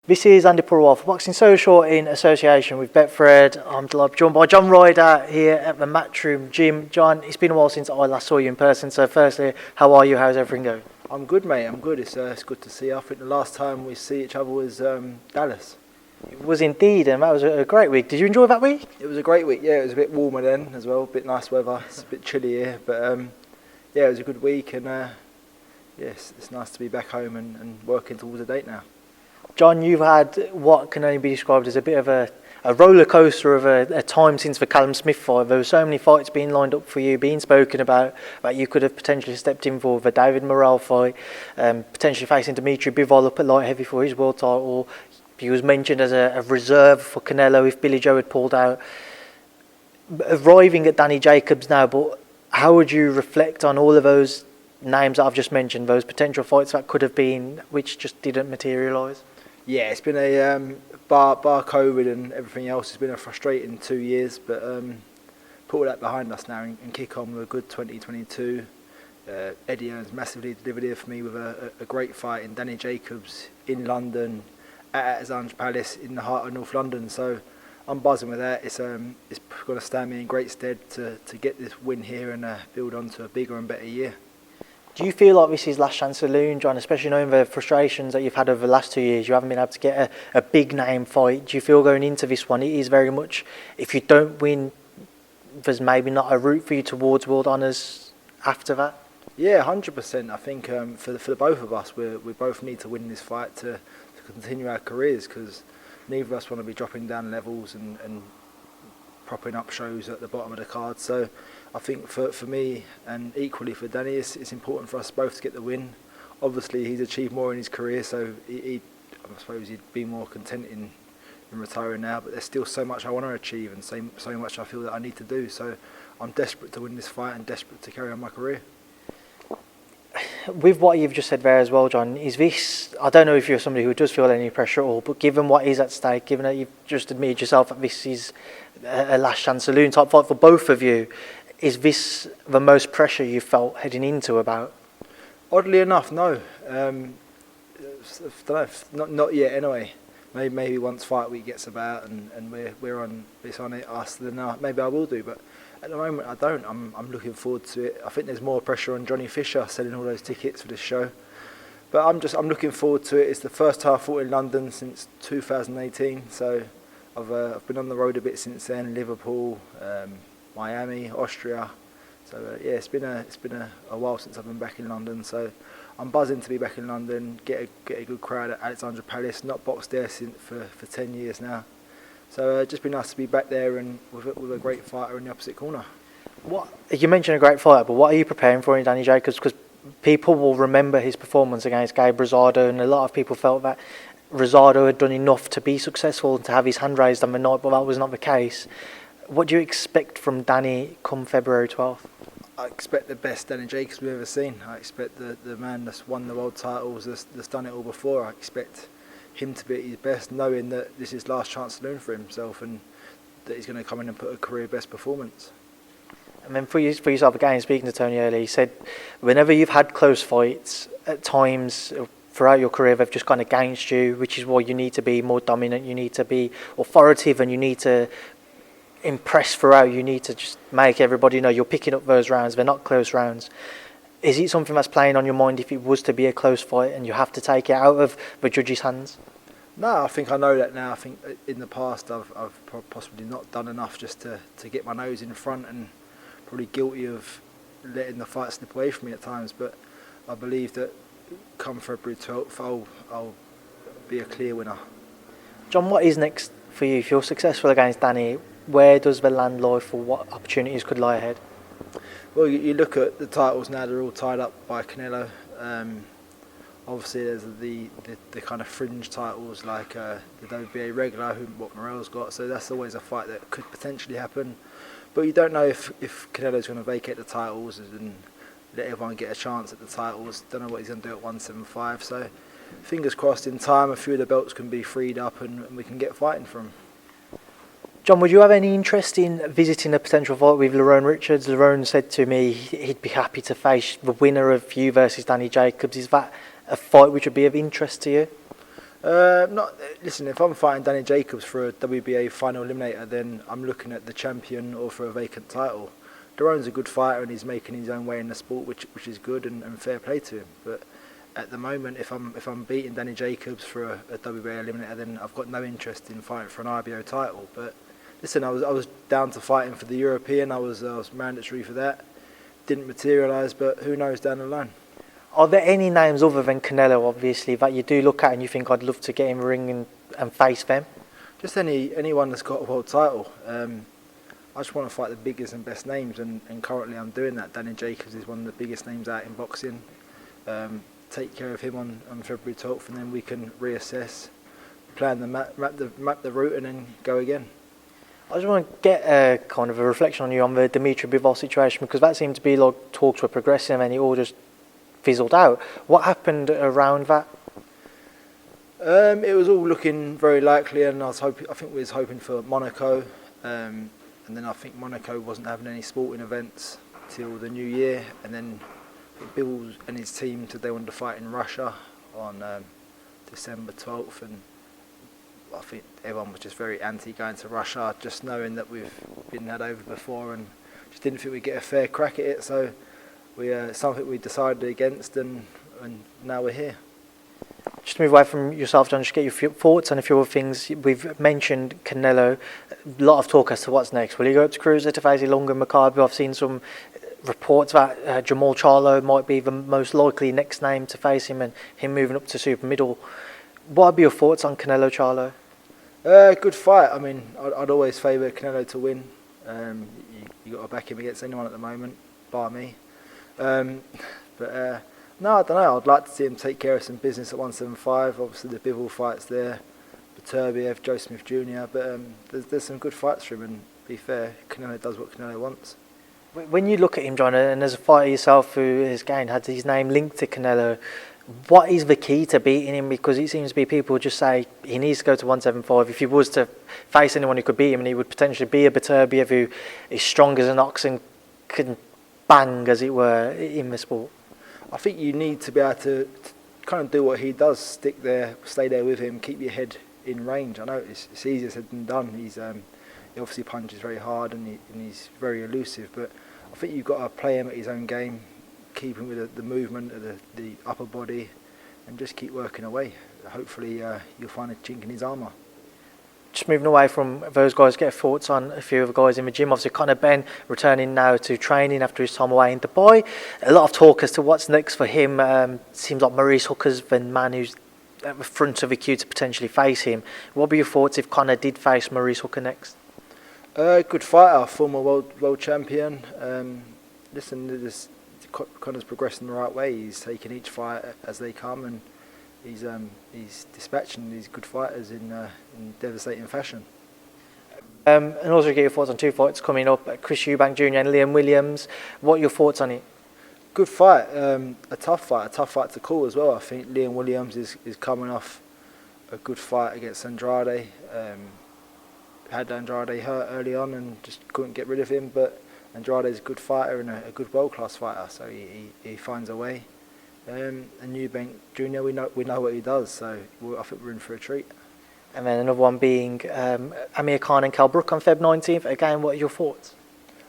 This is Andi Purewal for Boxing Social in association with Betfred. I'm joined by John Ryder here at the Matchroom Gym. John, it's been a while since I last saw you in person, so firstly, how are you? How's everything going? I'm good, mate. I'm good. It's good to see you. I think the last time we see each other was Dallas. It was indeed, and that was a great week. Did you enjoy that week? It was a great week, yeah. It was a bit warmer then as well, a bit nice weather. It's a bit chilly here, but yeah, it was a good week, and yes, it's nice to be back home and working towards a date now. John, you've had what can only be described as a bit of a roller coaster of a time since the Callum Smith fight. There were so many fights being lined up for you, being spoken about, that you could have potentially stepped in for the David Morrell fight, potentially facing Dimitri Bivol up at light heavy for his world title. He was mentioned as a reserve for Canelo if Billy Joe had pulled out. Arriving at Danny Jacobs now, but how would you reflect on all of those names that I've just mentioned, those potential fights that could have been, which just didn't materialise? Yeah, it's been a bar COVID and everything else. It's been a frustrating 2 years, but put all that behind us now and kick on with a good 2022. Eddie Earns massively delivered here for me with a great fight in Danny Jacobs in London at Alexandra Palace in the heart of North London. So I'm buzzing with that. It's going to stand me in great stead to get this win here and build on to a bigger and better year. Do you feel like this is last chance saloon, John, especially knowing the frustrations that you've had over the last 2 years? You haven't been able to get a big name fight. Do you feel going into this one, it is very much, if you don't win, there's maybe not a route for you towards world honours after that? Yeah, 100%. I think for the both of us, we both need to win this fight to continue our careers, because neither of us want to be dropping down levels and propping up shows at the bottom of the card. So I think for me and equally for Danny, it's important for us both to get the win. Obviously he's achieved more in his career, so I suppose he'd be more content in retiring now, but there's still so much I want to achieve and so much I feel that I need to do. So I'm desperate to win this fight and desperate to carry on my career. With what you've just said there as well, John, is this, I don't know if you're somebody who does feel any pressure at all, but given what is at stake, given that you've just admitted yourself that this is a last chance saloon type fight for both of you, is this the most pressure you felt heading into about? Oddly enough, no. Not yet anyway. Maybe once fight week gets about and we're on it us, then maybe I will do, but at the moment I don't. I'm looking forward to it. I think there's more pressure on Johnny Fisher selling all those tickets for this show, but I'm looking forward to it. It's the first time I fought in London since 2018, so I've been on the road a bit since then. Liverpool, Miami, Austria. So yeah, it's been a while since I've been back in London. So I'm buzzing to be back in London, get a good crowd at Alexandra Palace. Not boxed there for 10 years now. So just be nice to be back there and with a great fighter in the opposite corner. What you mentioned, a great fighter, but what are you preparing for in Danny Jacobs? Because people will remember his performance against Gabe Rosado, and a lot of people felt that Rosado had done enough to be successful and to have his hand raised on the night, but that was not the case. What do you expect from Danny come February 12th? I expect the best Danny Jacobs we've ever seen. I expect the man that's won the world titles, that's done it all before. I expect him to be at his best, knowing that this is last chance saloon for himself and that he's going to come in and put a career best performance. And then for yourself again, speaking to Tony earlier, he said whenever you've had close fights, at times throughout your career they've just gone against you, which is why you need to be more dominant, you need to be authoritative, and you need to impress throughout. You need to just make everybody know you're picking up those rounds. They're not close rounds. Is it something that's playing on your mind if it was to be a close fight and you have to take it out of the judge's hands? No, I think I know that now. I think in the past I've possibly not done enough just to get my nose in front, and probably guilty of letting the fight slip away from me at times. But I believe that come February 12th I'll be a clear winner. John, what is next for you? If you're successful against Danny, where does the land lie for what opportunities could lie ahead? Well, you look at the titles now; they're all tied up by Canelo. Obviously, there's the kind of fringe titles like the WBA regular, what Morrell's got. So that's always a fight that could potentially happen. But you don't know if Canelo's going to vacate the titles and let everyone get a chance at the titles. Don't know what he's going to do at 175. So fingers crossed, in time, a few of the belts can be freed up and we can get fighting for them. John, would you have any interest in visiting a potential fight with Lerrone Richards? Lerrone said to me he'd be happy to face the winner of you versus Danny Jacobs. Is that a fight which would be of interest to you? Not listen. If I'm fighting Danny Jacobs for a WBA final eliminator, then I'm looking at the champion or for a vacant title. Lerrone's a good fighter and he's making his own way in the sport, which is good and fair play to him. But at the moment, if I'm beating Danny Jacobs for a WBA eliminator, then I've got no interest in fighting for an IBO title. But listen, I was down to fighting for the European. I was mandatory for that. Didn't materialise, but who knows down the line. Are there any names other than Canelo, obviously, that you do look at and you think I'd love to get in the ring and face them? Just anyone that's got a world title. I just want to fight the biggest and best names, and currently I'm doing that. Danny Jacobs is one of the biggest names out in boxing. Take care of him on February 12th, and then we can reassess, plan the map the route, and then go again. I just want to get a kind of a reflection on you on the Dimitri Bivol situation, because that seemed to be like talks were progressing and it all just fizzled out. What happened around that? It was all looking very likely, and I think we was hoping for Monaco, and then I think Monaco wasn't having any sporting events till the new year, and then Bill and his team said they wanted to fight in Russia on December 12th, and I think everyone was just very anti going to Russia, just knowing that we've been had over before, and just didn't think we'd get a fair crack at it. So something we decided against, and now we're here. Just to move away from yourself, John, just get your thoughts on a few other things. We've mentioned Canelo. A lot of talk as to what's next. Will he go up to Cruiser to face Ilunga Maccabi? I've seen some reports that Jamal Charlo might be the most likely next name to face him, and him moving up to super middle. What would be your thoughts on Canelo Charlo? Good fight. I mean, I'd always favour Canelo to win. You got to back him against anyone at the moment, bar me. No, I don't know. I'd like to see him take care of some business at 175. Obviously, the Bivol fight's there, Purewal, Joe Smith Jr. But there's some good fights for him. And be fair, Canelo does what Canelo wants. When you look at him, John, and as a fighter yourself who has again had his name linked to Canelo, what is the key to beating him? Because it seems to be people just say he needs to go to 175. If he was to face anyone who could beat him, and he would potentially be a Beterbiev who is strong as an ox and can bang, as it were, in the sport. I think you need to be able to kind of do what he does, stick there, stay there with him, keep your head in range. I know it's easier said than done. He obviously punches very hard and he's very elusive, but I think you've got to play him at his own game, keep him with the movement of the upper body, and just keep working away. Hopefully you'll find a chink in his armour. Just moving away from those guys, get thoughts on a few of the guys in the gym. Obviously, Conor Ben returning now to training after his time away in Dubai. A lot of talk as to what's next for him. Seems like Maurice Hooker's the man who's at the front of the queue to potentially face him. What would be your thoughts if Conor did face Maurice Hooker next? Good fighter, former world champion. Listen, Conor's progressing the right way. He's taking each fight as they come, and he's dispatching these good fighters in devastating fashion. And also get your thoughts on two fights coming up, Chris Eubank Jr. and Liam Williams. What are your thoughts on it? Good fight, a tough fight to call as well. I think Liam Williams is coming off a good fight against Andrade. Had Andrade hurt early on and just couldn't get rid of him, but Andrade's a good fighter and a good world-class fighter, so he finds a way. And Eubank Jr. we know what he does, so I think we're in for a treat. And then another one being Amir Khan and Cal Brook on Feb 19th. Again, what are your thoughts?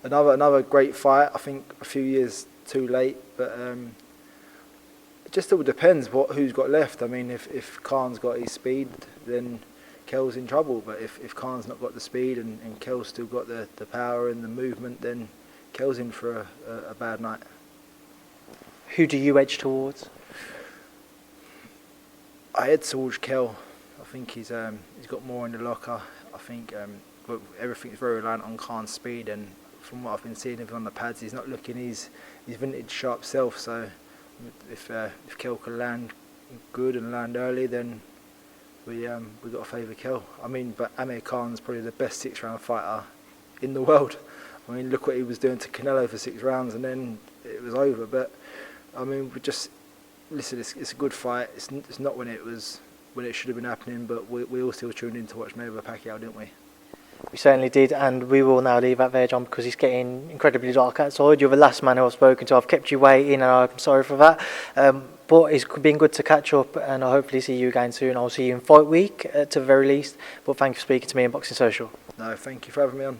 Another great fight. I think a few years too late, but it just all depends who's got left. I mean, if Khan's got his speed, then Kel's in trouble. But if Khan's not got the speed and Kel's still got the power and the movement, then Kel's in for a bad night. Who do you edge towards? I head towards Kel. I think he's got more in the locker. I think everything's very reliant on Khan's speed, and from what I've been seeing of him on the pads, he's not looking his vintage sharp self. So if Kel can land good and land early, then we got to favour Kel. I mean, but Amir Khan's probably the best 6-round fighter in the world. I mean, look what he was doing to Canelo for 6 rounds, and then it was over. But I mean, listen. It's a good fight. It's not when it should have been happening, but we all still tuned in to watch Mayweather Pacquiao, didn't we? We certainly did, and we will now leave that there, John, because it's getting incredibly dark outside. You're the last man who I've spoken to. I've kept you waiting, and I'm sorry for that. But it's been good to catch up, and I'll hopefully see you again soon. I'll see you in Fight Week, to the very least. But thank you for speaking to me in Boxing Social. No, thank you for having me on.